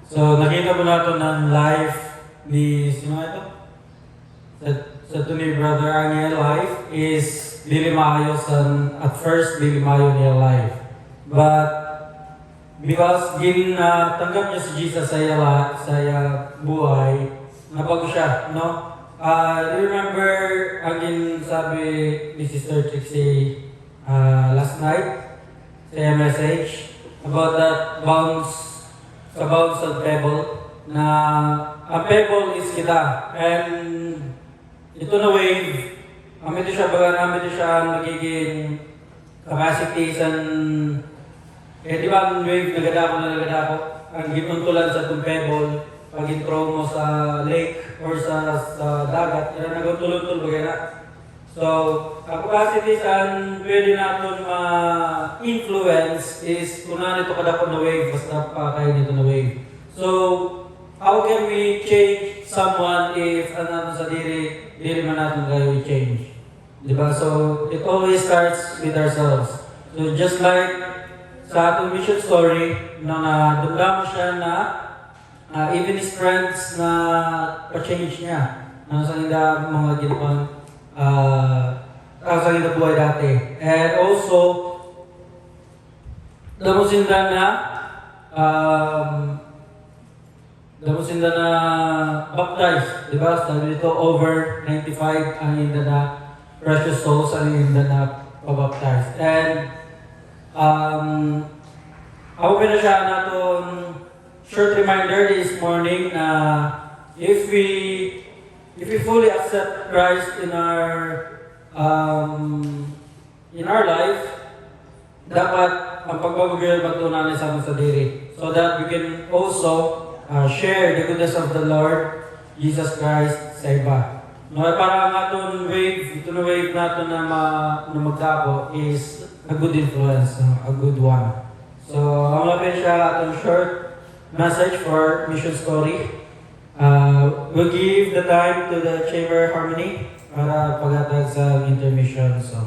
So, nakita mo natin ng life ni, sino ito? Sa ito ni Brother Angel life is dili maayo at first dili maayo niya life. But because tanggap niya si Jesus sa iya buhay, nabago siya, no? Do you remember ang sabi ni Sister Trixie last night sa message about that bounce of pebble, na ang pebble is kita, and ito na wave, namin siya magiging capacity di ba ang wave nagadako, ang ginuntulan sa itong pebble, pag intro mo sa lake or sa dagat, yan nagutulon-tul bagay na. So, ang capacity saan pwede natin ma-influence is kung na nito kadako na wave, basta pa kayo nito na wave. So, how can we change someone if natin sa dili man natin kayo i-change? Diba? So, it always starts with ourselves. So, just like sa atong mission story, na dumdamo siya na even his friends na pa-change niya. Sa nila mga ginawang sa nila buhay dati. And also, damo sinda na baptized, di ba? Sabi dito, over 95 ang inda na precious souls ang inda na pabaptized. And ako na siya natin short reminder this morning na if we fully accept Christ in our life, dapat ang pagbabago magtunan sa mga diri, so that we can also share the goodness of the Lord Jesus Christ sa iba. No, para ang aton wave, ito na wave natin na magdako is a good influence, a good one. So, ang lapin siya atong short message for mission story. We'll give the time to the chamber harmony para paghatag sa intermission. So,